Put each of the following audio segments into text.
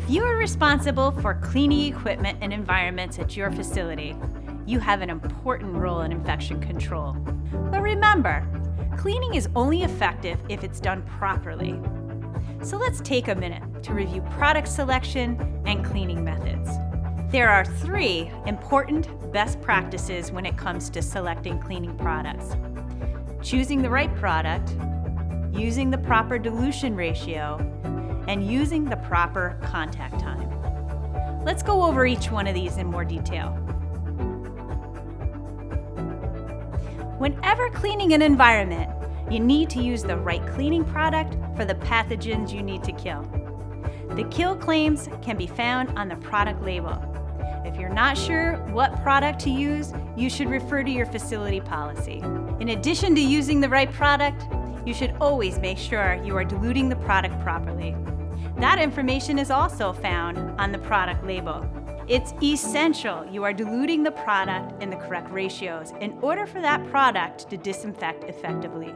If you are responsible for cleaning equipment and environments at your facility, you have an important role in infection control. But remember, cleaning is only effective if it's done properly. So let's take a minute to review product selection and cleaning methods. There are 3 important best practices when it comes to selecting cleaning products: choosing the right product, using the proper dilution ratio, and using the proper contact time. Let's go over each one of these in more detail. Whenever cleaning an environment, you need to use the right cleaning product for the pathogens you need to kill. The kill claims can be found on the product label. If you're not sure what product to use, you should refer to your facility policy. In addition to using the right product, you should always make sure you are diluting the product properly. That information is also found on the product label. It's essential you are diluting the product in the correct ratios in order for that product to disinfect effectively.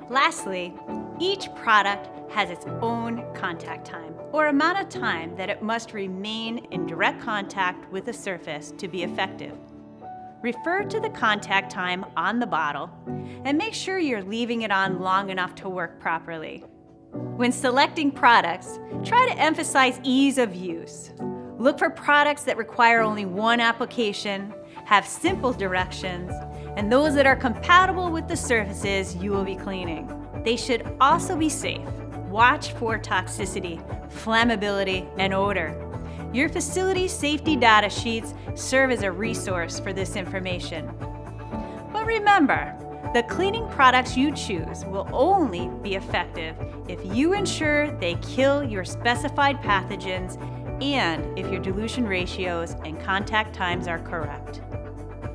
Lastly, each product has its own contact time, or amount of time that it must remain in direct contact with a surface to be effective. Refer to the contact time on the bottle and make sure you're leaving it on long enough to work properly. When selecting products, try to emphasize ease of use. Look for products that require only one application, have simple directions, and those that are compatible with the surfaces you will be cleaning. They should also be safe. Watch for toxicity, flammability, and odor. Your facility safety data sheets serve as a resource for this information. But remember, the cleaning products you choose will only be effective if you ensure they kill your specified pathogens and if your dilution ratios and contact times are correct.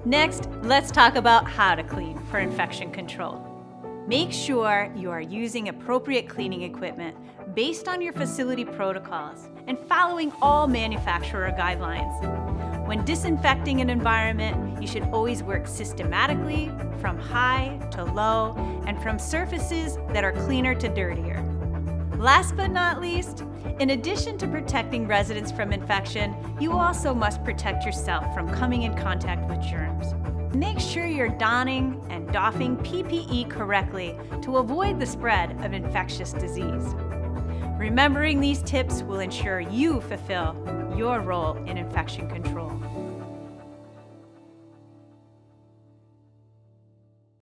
Next, let's talk about how to clean for infection control. Make sure you are using appropriate cleaning equipment based on your facility protocols and following all manufacturer guidelines. When disinfecting an environment, you should always work systematically from high to low and from surfaces that are cleaner to dirtier. Last but not least, in addition to protecting residents from infection, you also must protect yourself from coming in contact with germs. Make sure you're donning and doffing PPE correctly to avoid the spread of infectious disease. Remembering these tips will ensure you fulfill your role in infection control.